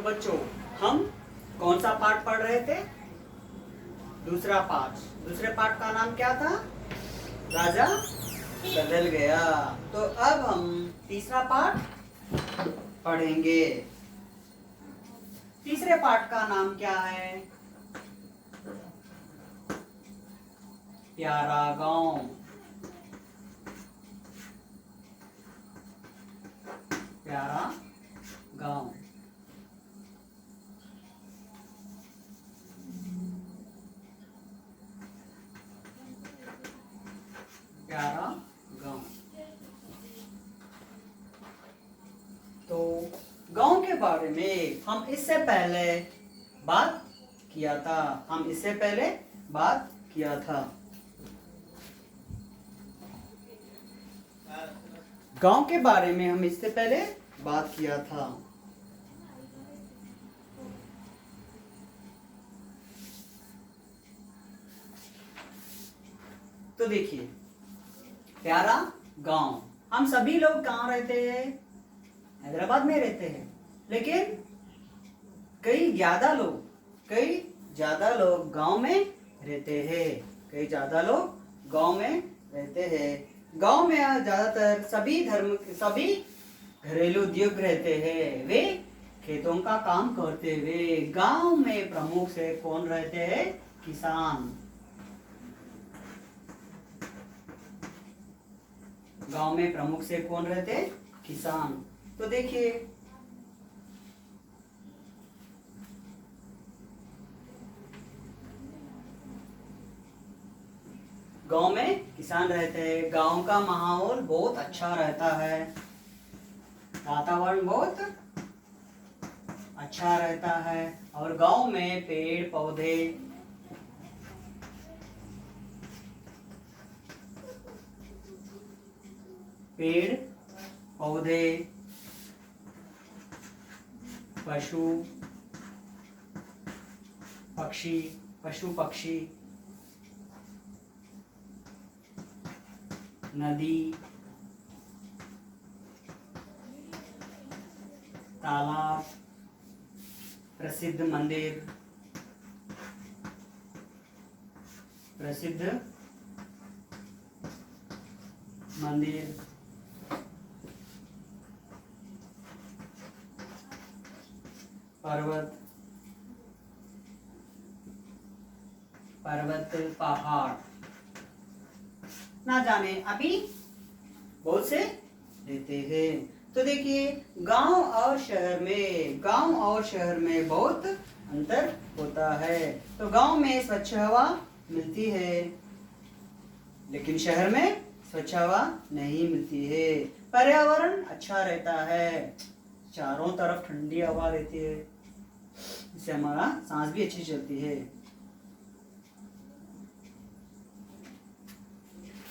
तो बच्चों हम कौन सा पाठ पढ़ रहे थे? दूसरा पाठ। दूसरे पाठ का नाम क्या था? राजा बदल गया। तो अब हम तीसरा पाठ पढ़ेंगे। तीसरे पाठ का नाम क्या है? प्यारा गांव। प्यारा गांव। प्यारा गांव। तो गांव के बारे में हम इससे पहले बात किया था। गांव के बारे में हम इससे पहले बात किया था। तो देखिए, प्यारा गांव, हम सभी लोग कहाँ रहते हैं? हैदराबाद में रहते हैं। लेकिन कई ज्यादा लोग गांव में रहते हैं। गांव में ज्यादातर सभी घरेलू उद्योग रहते हैं। वे खेतों का काम करते हुए। गांव में प्रमुख से कौन रहते हैं? किसान। गांव में प्रमुख से कौन रहते हैं? किसान। तो देखिए, गांव में किसान रहते हैं। गांव का माहौल बहुत अच्छा रहता है। वातावरण बहुत अच्छा रहता है। और गांव में पेड़ पौधे पशु पक्षी नदी, तालाब, प्रसिद्ध मंदिर, पर्वत, पहाड़, ना जाने अभी बहुत से रहते हैं। तो देखिए, गांव और शहर में बहुत अंतर होता है। तो गांव में स्वच्छ हवा मिलती है, लेकिन शहर में स्वच्छ हवा नहीं मिलती है। पर्यावरण अच्छा रहता है, चारों तरफ ठंडी हवा रहती है, इससे हमारा सांस भी अच्छी चलती है।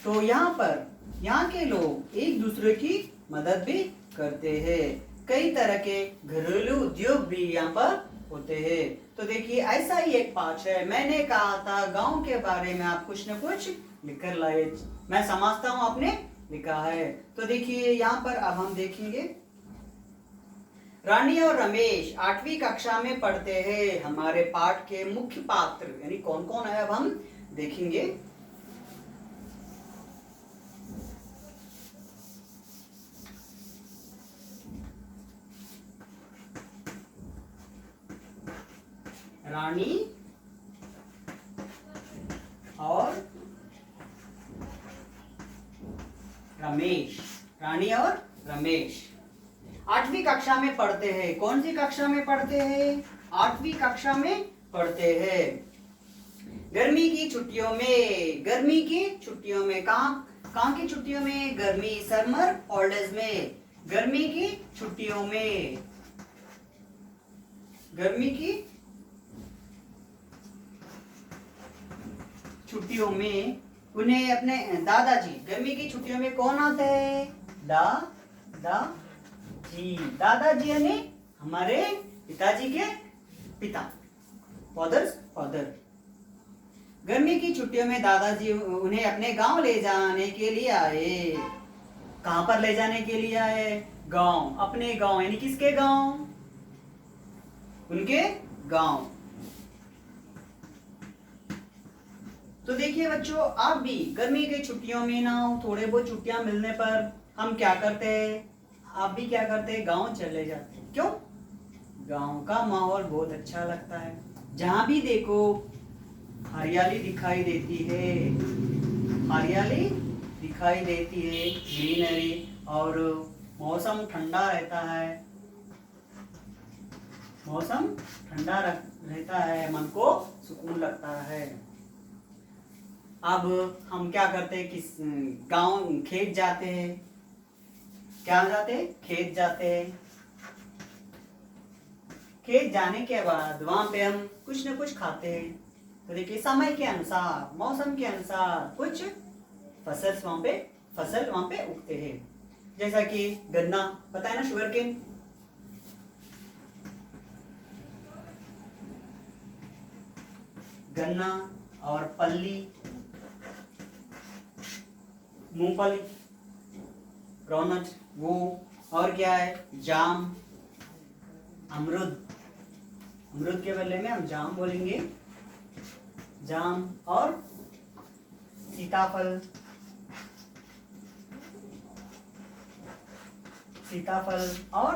तो यहाँ के लोग एक दूसरे की मदद भी करते हैं। कई तरह के घरेलू उद्योग भी यहाँ पर होते हैं। तो देखिए, ऐसा ही एक पाठ है। मैंने कहा था गांव के बारे में आप कुछ न कुछ लिख कर लाए। मैं समझता हूँ आपने लिखा है। तो देखिए, यहाँ पर अब हम देखेंगे, रानी और रमेश 8वीं कक्षा में पढ़ते हैं। हमारे पाठ के मुख्य पात्र यानी कौन कौन है अब हम देखेंगे। रानी और रमेश 8वीं कक्षा में पढ़ते हैं। कौन सी कक्षा में पढ़ते हैं? 8वीं कक्षा में पढ़ते हैं। गर्मी की छुट्टियों में कहाँ की छुट्टियों में? समर हॉलिडेज में। गर्मी की छुट्टियों में उन्हें अपने दादाजी, गर्मी की छुट्टियों में कौन आते हैं? दादाजी यानी हमारे पिताजी के पिता, फादर। गर्मी की छुट्टियों में दादाजी उन्हें अपने गांव ले जाने के लिए आए। कहां पर ले जाने के लिए आए? गांव, अपने गांव यानी किसके गांव? उनके गांव। तो देखिए बच्चों, आप भी गर्मी की छुट्टियों में ना थोड़े बहुत छुट्टियां मिलने पर हम क्या करते हैं, आप भी क्या करते हैं, गांव चले जाते हैं। क्यों? गांव का माहौल बहुत अच्छा लगता है। जहां भी देखो हरियाली दिखाई देती है, हरियाली दिखाई देती है, ग्रीनरी, और मौसम ठंडा रहता है, मौसम ठंडा रहता है, मन को सुकून लगता है। अब हम क्या करते हैं, किस गांव खेत जाते हैं, क्या जाते हैं, खेत जाते हैं। खेत जाने के बाद वहां पे हम कुछ न कुछ खाते हैं। तो देखिए, समय के अनुसार, मौसम के अनुसार कुछ फसल वहां पे उगते हैं। जैसा कि गन्ना, पता है ना, शुगर केन, गन्ना, और पल्ली, मूंगफली, ग्राउंडनट, वो, और क्या है, जाम, अमरूद, अमरूद के बदले में हम जाम बोलेंगे, जाम, और सीताफल, सीताफल, और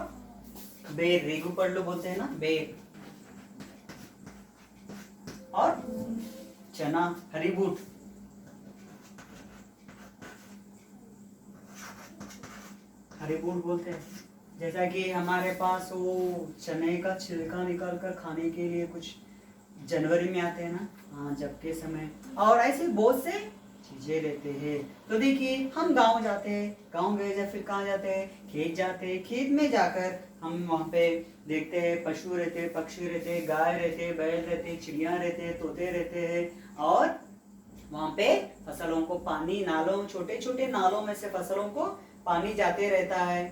बेर, रेगू पड़लो बोलते हैं ना, बेर, और चना, हरी बूट, हरी बूट बोलते हैं। जैसा कि हमारे पास वो चने का छिलका निकाल कर खाने के लिए कुछ जनवरी में आते हैं ना, हाँ, जब के समय, और ऐसे बहुत से चीजें रहते हैं। तो देखिए, हम गांव जाते हैं, गांव गए जब फिर कहाँ जाते हैं, खेत जाते हैं। खेत में जाकर हम वहाँ पे देखते हैं, पशु रहते हैं, पक्षी रहते हैं, गाय रहते हैं, बैल रहते हैं, चिड़िया रहते हैं, तोते रहते हैं, और वहाँ पे फसलों को पानी, नालों, छोटे छोटे नालों में से फसलों को पानी जाते रहता है।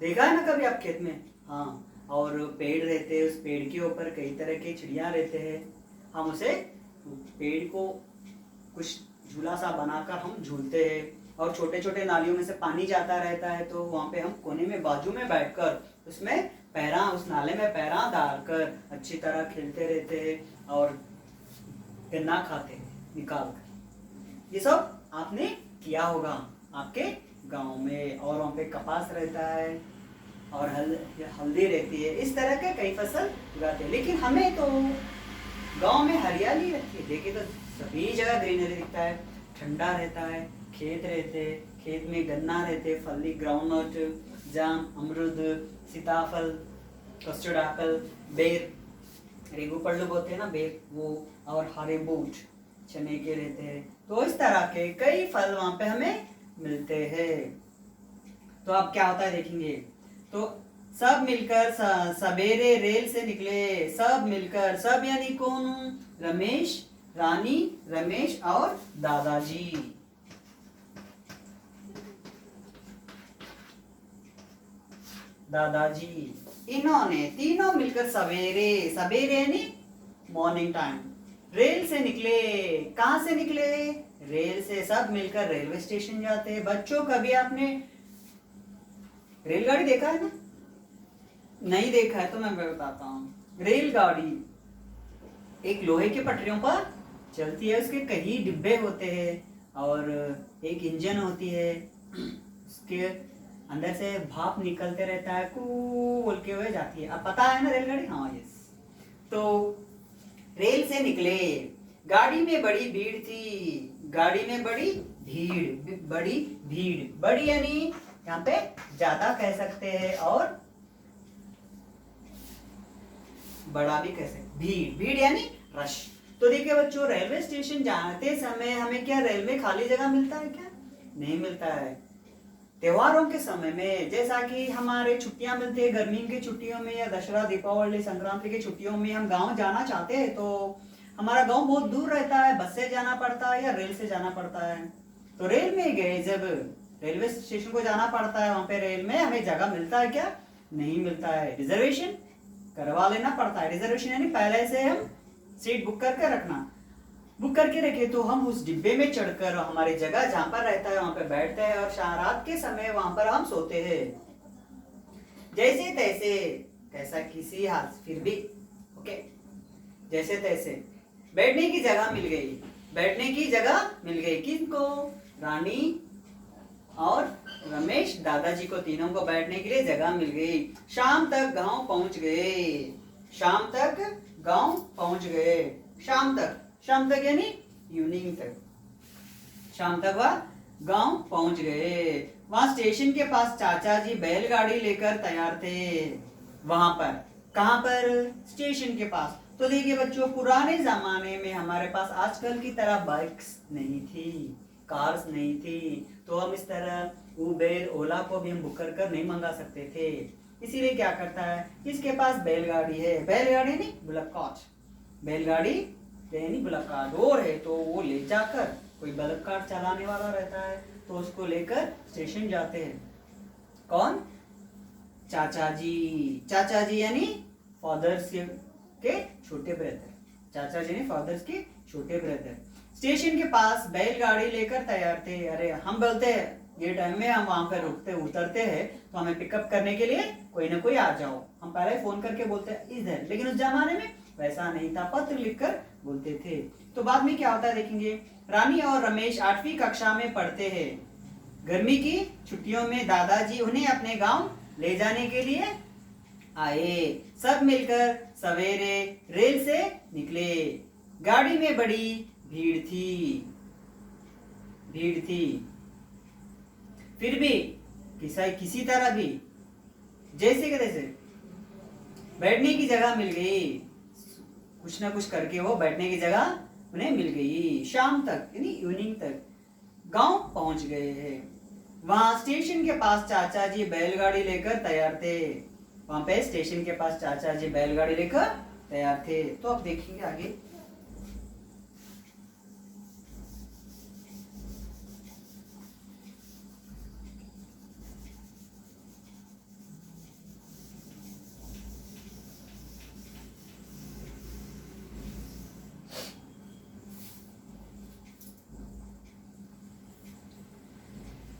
देखा है ना कभी आप खेत में? हाँ, और पेड़ रहते हैं, उस पेड़ के ऊपर कई तरह के चिड़िया रहते हैं। हम उसे पेड़ को कुछ झूला सा बनाकर हम झूलते हैं, और छोटे छोटे नालियों में से पानी जाता रहता है। तो वहाँ पे हम कोने में बाजू में बैठकर उसमें पैरा, उस नाले में पैरा डालकर अच्छी तरह खेलते रहते हैं और गन्ना खाते हैं निकाल कर। ये सब आपने किया होगा आपके गांव में। और वहाँ पे कपास रहता है, और हल्दी रहती है। इस तरह के कई फसल उगाते हैं। लेकिन हमें तो गांव में हरियाली रहती है। देखिए तो सभी जगह ग्रीनरी दिखता है, ठंडा रहता है, खेत रहते हैं, खेत में गन्ना रहते, फली, ग्राउंडनट, जाम, अमरूद, सीताफल, कस्टर्ड एप्पल, बेर, रेगू पल्लू बोलते हैं ना, बेर, वो, और हरे बूट चने के रहते हैं। तो इस तरह के कई फल वहां पे हमें मिलते हैं। तो अब क्या होता है देखेंगे। तो सब मिलकर सवेरे रेल से निकले, सब मिलकर, सब यानी कौन? रमेश, रानी, रमेश और दादाजी। दादाजी, इन्होंने तीनों मिलकर सवेरे, सवेरे यानी मॉर्निंग टाइम, रेल से निकले। कहां से निकले? रेल से। सब मिलकर रेलवे स्टेशन जाते हैं। बच्चों, कभी आपने रेलगाड़ी देखा है ना? नहीं देखा है तो मैं बताता हूँ। रेलगाड़ी एक लोहे के पटरियों पर चलती है। उसके कई डिब्बे होते हैं और एक इंजन होती है। उसके अंदर से भाप निकलते रहता है, कू बोल के हुए जाती है। अब पता है ना रेलगाड़ी? हाँ, यस। तो रेल से निकले, गाड़ी में बड़ी भीड़ थी। गाड़ी में बड़ी भीड़, बड़ी भीड़, बड़ी यानी यहाँ पे ज्यादा कह सकते हैं, और बड़ा भी कह सकते। भीड़, भीड़ यानी रश। तो देखिए बच्चों, रेलवे स्टेशन जाते समय हमें क्या रेल में खाली जगह मिलता है क्या? नहीं मिलता है। त्योहारों के समय में, जैसा कि हमारे छुट्टियां मिलती है गर्मी की छुट्टियों में, या दशहरा, दीपावली, संक्रांति की छुट्टियों में हम गांव जाना चाहते हैं, तो हमारा गांव बहुत दूर रहता है, बस से जाना पड़ता है या रेल से जाना पड़ता है। तो रेल में गए, जब रेलवे स्टेशन को जाना पड़ता है, वहां पे रेल में हमें जगह मिलता है क्या? नहीं मिलता है। रिजर्वेशन करवा लेना पड़ता है। रिजर्वेशन यानी पहले से हम सीट बुक करके रखना, बुक करके रखे तो हम उस डिब्बे में चढ़कर हमारी जगह जहां पर रहता है वहां पर बैठते हैं, और रात के समय वहां पर हम सोते हैं। जैसे तैसे कैसा किसी हाल फिर भी ओके, जैसे तैसे बैठने की जगह मिल गई, बैठने की जगह मिल गई किनको, रानी और रमेश दादाजी को, तीनों को बैठने के लिए जगह मिल गई। शाम तक गांव पहुंच गए, शाम तक गांव पहुंच गए, शाम तक यानी इवनिंग तक, शाम तक वह गांव पहुंच गए। वहां स्टेशन के पास चाचा जी बैलगाड़ी लेकर तैयार थे। वहां पर, कहां पर, स्टेशन के पास। तो देखिए बच्चों, पुराने जमाने में हमारे पास आजकल की तरह बाइक्स नहीं थी, कार्स नहीं थी, तो हम इस तरह उबेर ओला को भी हम बुक कर कर नहीं मंगा सकते थे। इसीलिए क्या करता है, इसके पास बैलगाड़ी है, बैलगाड़ी नहीं बुलक कार्ट, बैलगाड़ी यानी बुलक कार्ट और है, तो वो ले जाकर, कोई बुलक कार्ट चलाने वाला रहता है तो उसको लेकर स्टेशन जाते हैं। कौन, चाचा जी यानी फादर्स के छोटे ब्रदर, चाचा जी ने फादर्स के छोटे ब्रदर। स्टेशन के पास बैलगाड़ी लेकर तैयार थे। अरे हम बोलते हैं ये टाइम में हम वहां पर रुकते उतरते हैं तो हमें पिकअप करने के लिए कोई ना कोई आ जाओ, हम पहले फोन करके बोलते हैं इधर, लेकिन उस जमाने में वैसा नहीं था, पत्र लिखकर बोलते थे। तो बाद में क्या होता है देखेंगे। रानी और रमेश 8वीं कक्षा में पढ़ते हैं। गर्मी की छुट्टियों में दादाजी उन्हें अपने गांव ले जाने के लिए आए। सब मिलकर सवेरे रेल से निकले। गाड़ी में बड़ी भीड़ थी, फिर भी किसी तरह भी जैसे के तैसे बैठने की जगह मिल गई, कुछ ना कुछ करके वो बैठने की जगह उन्हें मिल गई। शाम तक यानी इवनिंग तक गांव पहुंच गए हैं। वहां स्टेशन के पास चाचा जी बैलगाड़ी लेकर तैयार थे, वहां पे स्टेशन के पास चाचा जी बैलगाड़ी लेकर तैयार थे। तो अब देखेंगे आगे।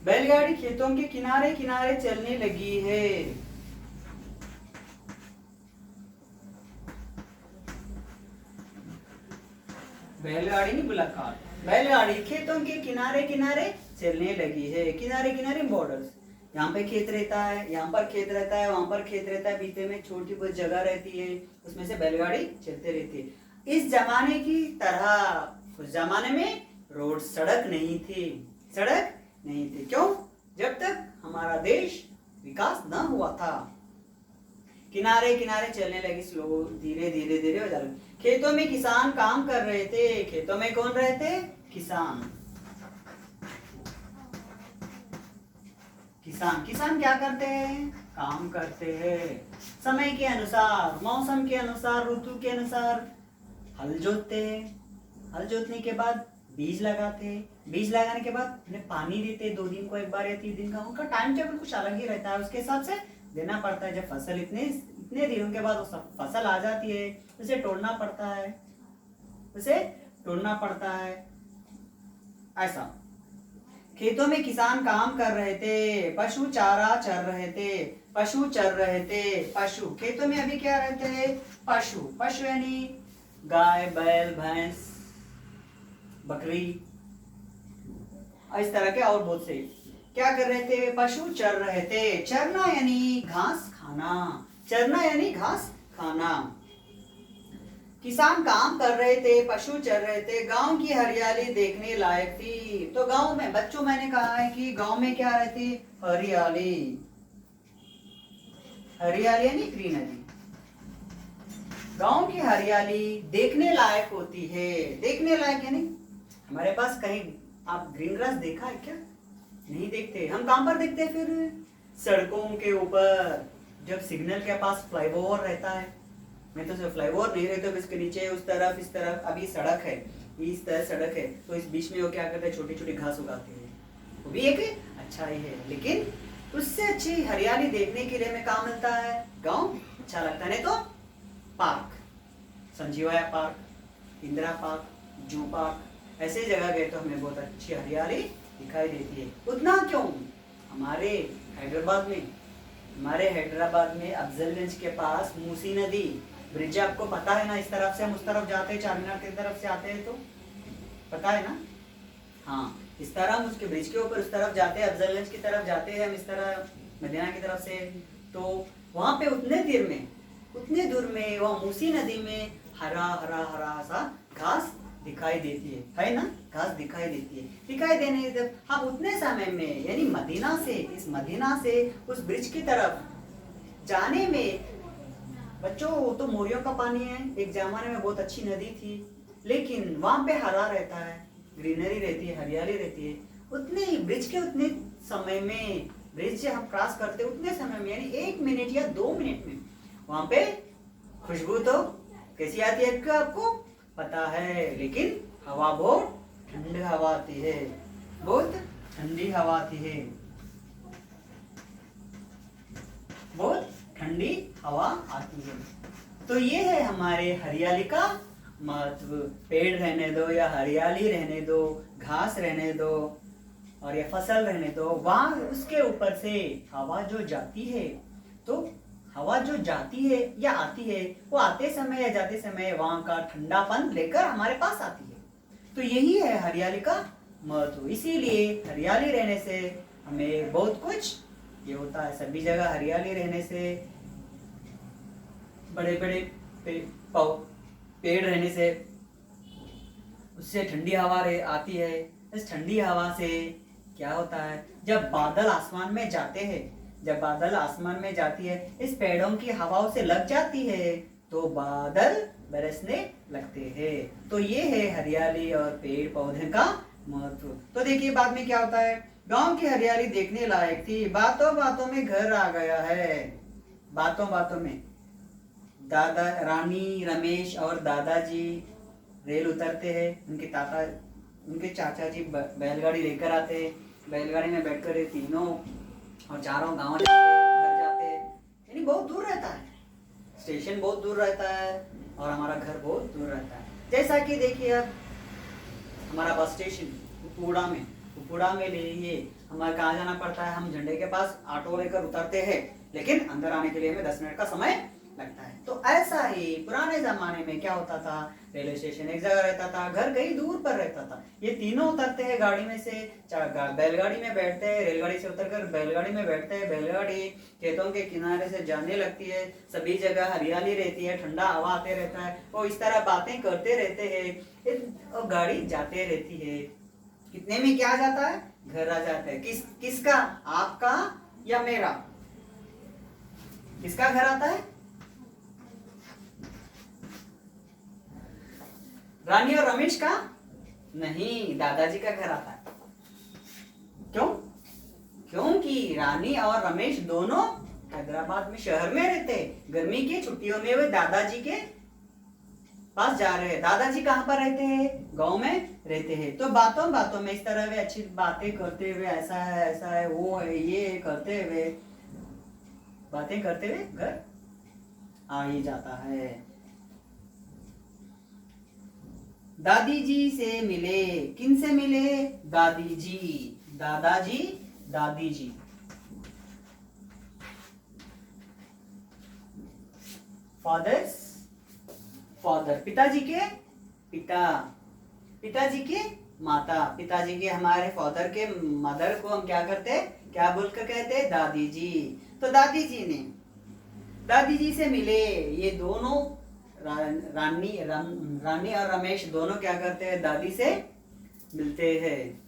बैलगाड़ी खेतों के किनारे किनारे चलने लगी है। बैलगाड़ी नहीं बुलक कार्ट, बैलगाड़ी खेतों के किनारे किनारे चलने लगी है। किनारे किनारे बॉर्डर्स, यहाँ पे खेत रहता है, यहाँ पर खेत रहता है, वहां पर खेत रहता है, बीच में छोटी बहुत जगह रहती है, उसमें से बैलगाड़ी चलते रहती है। इस जमाने की तरह उस जमाने में रोड सड़क नहीं थी, सड़क नहीं थी। क्यों? जब तक हमारा देश विकास न हुआ था। किनारे किनारे चलने लगी, स्लो, धीरे धीरे धीरे हो जा रही। खेतों में किसान काम कर रहे थे। खेतों में कौन रहते? किसान। किसान क्या करते हैं? काम करते हैं। समय के अनुसार, मौसम के अनुसार, ऋतु के अनुसार हल जोतते हैं। हल जोतने के बाद बीज लगाते हैं। बीज लगाने के बाद उन्हें पानी देते हैं, 2 दिन को एक बार या 3 दिन का। उनका टाइम टेबल कुछ अलग ही रहता है, उसके हिसाब से देना पड़ता है। जब फसल इतने दिनों के बाद फसल आ जाती है, उसे तोड़ना पड़ता है, ऐसा। खेतों में किसान काम कर रहे थे। पशु चारा चर रहे थे। पशु खेतों में अभी क्या रहते हैं? पशु यानी गाय, बैल, भैंस, बकरी, इस तरह के और बहुत से क्या कर रहे थे? पशु चर रहे थे। चरना यानी घास खाना। किसान काम कर रहे थे, पशु चर रहे थे। गांव की हरियाली देखने लायक थी। तो गांव में बच्चों, मैंने कहा है कि गांव में क्या रहती? हरियाली यानी ग्रीनरी। गांव की हरियाली देखने लायक होती है। देखने लायक यानी हमारे पास कहीं आप ग्रीन ग्रास देखा है क्या? नहीं देखते। हम कहां पर देखते हैं फिर? सड़कों के ऊपर, जब सिग्नल के पास फ्लाईओवर रहता है। मैं तो फ्लाईओवर नहीं रहते, इसके नीचे उस तरफ इस तरफ अभी सड़क है, इस तरह सड़क है, तो इस बीच में वो क्या करते हैं? छोटी छोटी घास उगाते हैं। वो भी एक अच्छा ही है, लेकिन उससे अच्छी हरियाली देखने के लिए हमें कहाँ मिलता है? गांव अच्छा लगता है। नहीं तो park, Sanjeevaiah park, Indira park, zoo park, ऐसे जगह गए तो हमें बहुत अच्छी हरियाली दिखाई देती है। उतना क्यों? हमारे हैदराबाद में हमारे हैदराबाद में अफजलगंज के पास मूसी नदी ब्रिज आपको पता है ना, इस तरफ से हम उस तरफ जाते हैं, चार मीनार की तरफ से आते हैं तो पता है ना। हाँ, इस तरह हम उसके ब्रिज के ऊपर उस तरफ जाते हैं, अफजलगंज की तरफ जाते हैं हम इस तरह मदीना की तरफ से। तो वहां पे उतने दूर में वहाँ मूसी नदी में हरा हरा हरा सा घास दिखाई देती है ना, घास दिखाई देती है। दिखाई देने जब हम उतने समय में यानी मदीना से उस ब्रिज की तरफ जाने में, बच्चों वो तो मोरियों का पानी है, एक जमाने में बहुत अच्छी नदी थी, लेकिन वहां पे हरा रहता है, ग्रीनरी रहती है, हरियाली रहती है। उतने ही ब्रिज के उतने समय में, ब्रिज से हम क्रॉस करते उतने समय में यानी 1 मिनट या 2 मिनट में वहां पे खुशबू तो कैसी आती है आपको पता है, लेकिन हवा बहुत ठंडी हवा आती है, बहुत ठंडी हवा आती है, बहुत ठंडी हवा आती है। तो ये है हमारे हरियाली का महत्व। पेड़ रहने दो या हरियाली रहने दो, घास रहने दो और ये फसल रहने दो, वहां उसके ऊपर से हवा जो जाती है, तो हवा जो जाती है या आती है, वो आते समय या जाते समय वहां का ठंडापन लेकर हमारे पास आती है। तो यही है हरियाली का महत्व। इसीलिए हरियाली रहने से हमें बहुत कुछ ये होता है। सभी जगह हरियाली रहने से, बड़े बड़े पेड़ रहने से, उससे ठंडी हवा आती है। इस ठंडी हवा से क्या होता है, जब बादल आसमान में जाते हैं, जब बादल आसमान में जाती है, इस पेड़ों की हवाओं से लग जाती है, तो बादल बरसने लगते हैं। तो ये है हरियाली और पेड़ पौधे का महत्व। तो देखिए बाद में क्या होता है, गांव की हरियाली देखने लायक थी, बातों बातों में घर आ गया है। बातों बातों में दादा रानी रमेश और दादाजी रेल उतरते हैं, उनके चाचा जी बैलगाड़ी लेकर आते हैं, बैलगाड़ी में बैठकर ये तीनों और चारों गांव घर जाते हैं। यानी बहुत दूर रहता है, स्टेशन बहुत दूर रहता है और हमारा घर बहुत दूर रहता है। जैसा कि देखिए अब हमारा बस स्टेशन उपुड़ा में लिए हमारे कहाँ जाना पड़ता है, हम झंडे के पास ऑटो लेकर उतरते हैं, लेकिन अंदर आने के लिए हमें 10 मिनट का समय लगता है। तो ऐसा ही पुराने जमाने में क्या होता था, रेलवे स्टेशन एक जगह रहता था, घर कहीं दूर पर रहता था। ये तीनों उतरते हैं गाड़ी में से, बैलगाड़ी में बैठते हैं, रेलगाड़ी से उतरकर बैलगाड़ी में बैठते हैं, बैलगाड़ी खेतों के किनारे से जाने लगती है, सभी जगह हरियाली रहती है, ठंडा हवा आते रहता है, वो इस तरह बातें करते रहते हैं और गाड़ी जाते रहती है। कितने में क्या जाता है, घर आ जाता है। किसका, आपका या मेरा, किसका घर आता है, रानी और रमेश का नहीं, दादाजी का घर आता है। क्यों? क्योंकि रानी और रमेश दोनों हैदराबाद में शहर में रहते हैं, गर्मी की छुट्टियों में वे दादाजी के पास जा रहे हैं। दादाजी कहाँ पर रहते हैं, गांव में रहते हैं। तो बातों बातों में इस तरह वे अच्छी बातें करते हुए, ऐसा है वो है ये करते हुए, बातें करते हुए घर आ ही जाता है। दादी जी से मिले, किन से मिले, दादी जी, दादाजी, दादी जी। फादर पिताजी के पिता, पिताजी के माता, पिताजी के हमारे फादर के मदर को हम क्या करते हैं, क्या बोलकर कहते हैं, दादी जी। तो दादी जी से मिले, ये दोनों रानी और रमेश दोनों क्या करते हैं, दादी से मिलते हैं।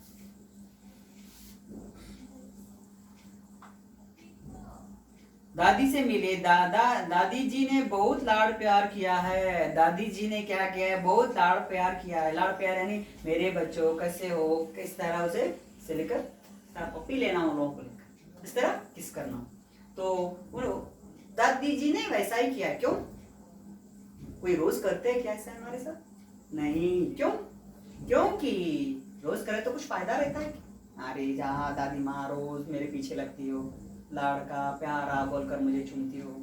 दादी से मिले, दादी जी ने बहुत लाड़ प्यार किया है। दादी जी ने क्या किया है, बहुत लाड़ प्यार किया है। लाड़ प्यार यानी मेरे बच्चों कैसे हो, किस तरह उसे से लेकर पप्पी लेना उन लोगों को लेकर, इस तरह किस करना। तो दादी जी ने वैसा ही किया। क्यों, कोई रोज करते हैं क्या ऐसा हमारे साथ, नहीं। क्यों, क्योंकि रोज करे तो कुछ फायदा रहता है। अरे जहाँ दादी माँ रोज मेरे पीछे लगती हो, लाड़का प्यारा बोलकर मुझे चूमती हो,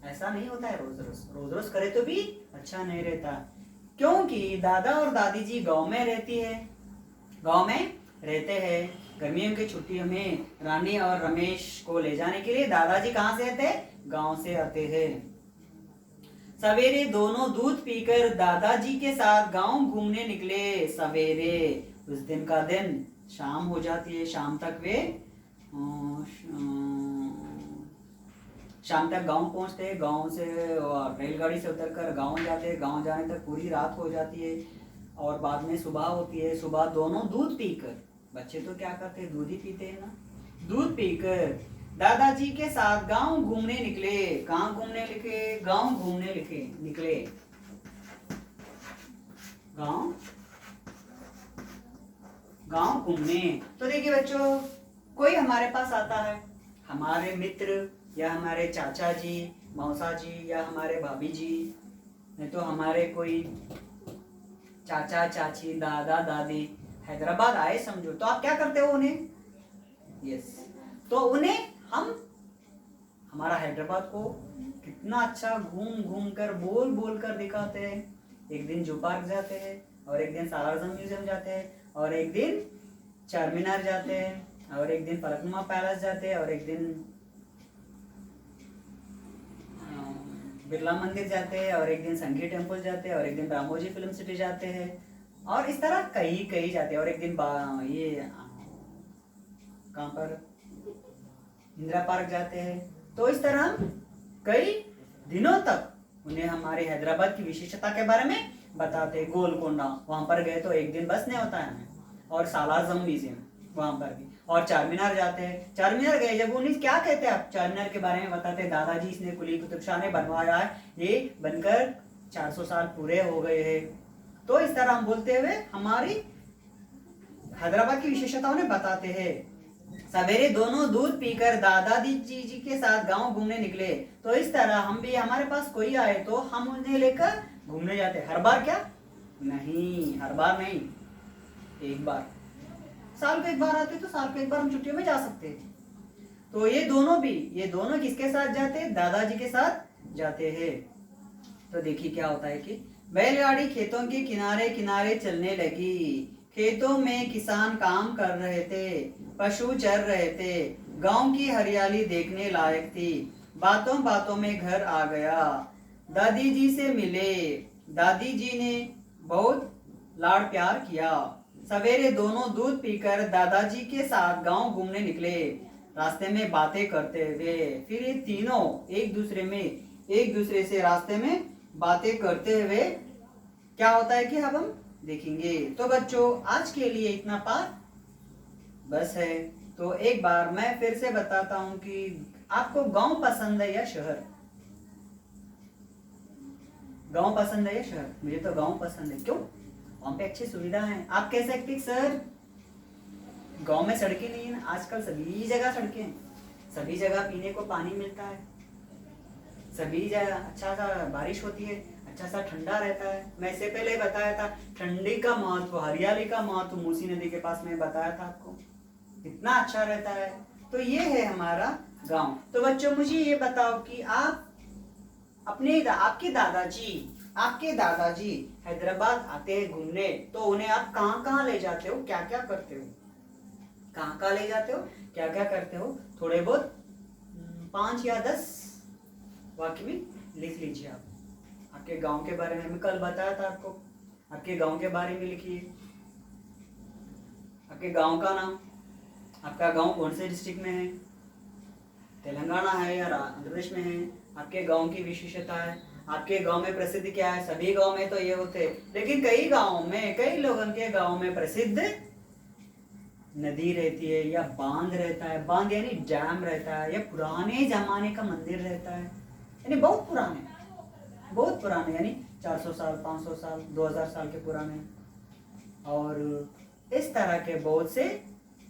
ऐसा नहीं होता है। रोज करे तो भी अच्छा नहीं रहता, क्योंकि दादा और दादी जी गांव में रहते हैं, गर्मियों की छुट्टियों में रानी और रमेश को ले जाने के लिए दादाजी कहाँ से आते? गांव से आते हैं। सवेरे दोनों दूध पीकर दादाजी के साथ गांव घूमने निकले। सवेरे उस दिन का दिन शाम हो जाती है, शाम तक वे शाम तक गांव पहुंचते हैं। गांव से रेलगाड़ी से उतरकर गांव जाते हैं। गांव जाने तक पूरी रात हो जाती है और बाद में सुबह होती है। सुबह दोनों दूध पीकर, बच्चे तो क्या करते हैं, दूध ही पीते हैं ना, दूध पीकर दादाजी के साथ गांव घूमने निकले। कहाँ घूमने निकले? गांव घूमने निकले। गांव घूमने। तो देखिए बच्चों, कोई हमारे पास आता है, हमारे मित्र या हमारे चाचा जी, मौसा जी या हमारे भाभी जी, नहीं तो हमारे कोई चाचा चाची, दादा दादी हैदराबाद आए समझो, तो आप क्या करते हो उन्हें? यस, तो उन्हें हम हमारा हैदराबाद को कितना अच्छा घूम घूम कर बोल बोल कर दिखाते हैं। एक दिन जू पार्क जाते हैं और एक दिन सालारजंग म्यूजियम जाते हैं और एक दिन चार मीनार जाते हैं और एक दिन फलकनुमा पैलेस जाते हैं और एक दिन बिरला मंदिर जाते हैं और एक दिन संघी टेम्पल जाते हैं और एक दिन रामोजी फिल्म सिटी जाते हैं और इस तरह कई कई जाते हैं और एक दिन ये कहाँ पर इंदिरा पार्क जाते हैं। तो इस तरह हम कई दिनों तक उन्हें हमारे हैदराबाद की विशेषता के बारे में बताते हैं। गोलकोंडा वहां पर गए तो एक दिन बस नहीं होता है हमें, और सालारजंग म्यूजियम वहां पर भी, और चार मीनार जाते हैं। चार मीनार गए जब उन्हें क्या कहते हैं आप? चार मीनार के बारे में बताते हैं, दादाजी इसने कुली कुतुब शाह ने बनवाया है, ये बनकर 400 साल पूरे हो गए हैं। तो इस तरह हम बोलते हुए हमारी हैदराबाद की विशेषताओं ने बताते हैं। सवेरे दोनों दूध पीकर दादाजी जी के साथ गांव घूमने निकले। तो इस तरह हम भी, हमारे पास कोई आए तो हम उन्हें लेकर घूमने जाते। हर बार क्या? नहीं, हर बार नहीं, एक बार, साल को एक बार आते तो साल को एक बार हम छुट्टियों में जा सकते हैं। तो ये दोनों किसके साथ जाते? दादाजी के साथ जाते हैं। तो देखिए क्या होता है कि बैलगाड़ी खेतों के किनारे किनारे चलने लगी। खेतों में किसान काम कर रहे थे, पशु चर रहे थे। गांव की हरियाली देखने लायक थी। बातों बातों में घर आ गया, दादी जी से मिले। दादी जी ने बहुत लाड़ प्यार किया। सवेरे दोनों दूध पीकर दादाजी के साथ गांव घूमने निकले। रास्ते में बातें करते हुए फिर ये तीनों एक दूसरे से रास्ते में बातें करते हुए क्या होता है कि अब हम देखेंगे। तो बच्चों, आज के लिए इतना पाठ बस है। तो एक बार मैं फिर से बताता हूं कि आपको गांव पसंद है या शहर? गांव पसंद है या शहर? मुझे तो गांव पसंद है। क्यों? वहां पे अच्छी सुविधा है। आप कह सकते हैं सर गांव में सड़कें नहीं है ना? आजकल सभी जगह सड़कें हैं, सभी जगह पीने को पानी मिलता है, सभी जगह अच्छा सा बारिश होती है, अच्छा सा ठंडा रहता है। मैं इससे पहले बताया था ठंडी का महत्व, हरियाली का महत्व मूसी नदी के पास में बताया था आपको, कितना अच्छा रहता है। तो ये है हमारा गांव। तो बच्चों मुझे ये बताओ कि आप आपके दादाजी हैदराबाद आते हैं घूमने, तो उन्हें आप कहाँ कहाँ ले जाते हो, क्या क्या करते हो? कहाँ कहाँ ले जाते हो, क्या क्या करते हो? थोड़े बहुत 5 या 10 वाक्य भी लिख लीजिए आप। आपके गांव के बारे में, मैं कल बताया था आपको, आपके गांव के बारे में लिखिए। आपके गांव का नाम, आपका गांव कौन से डिस्ट्रिक्ट में है, तेलंगाना है या आंध्र प्रदेश में है, आपके गांव की विशेषता है, आपके गांव में प्रसिद्ध क्या है। सभी गांव में तो ये होते हैं, लेकिन कई गांवों में, कई लोगों के गांव में प्रसिद्ध नदी रहती है या बांध रहता है। बांध यानी डैम रहता है, या पुराने जमाने का मंदिर रहता है, यानी बहुत पुराने, यानी 400 साल, 500 साल, 2000 साल के पुराने। और इस तरह के बहुत से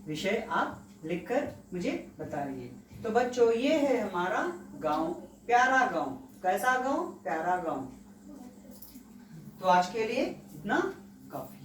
विषय आप लिखकर मुझे बताइए। तो बच्चों, ये है हमारा गांव, प्यारा गांव। कैसा गांव? प्यारा गांव। तो आज के लिए इतना काफी।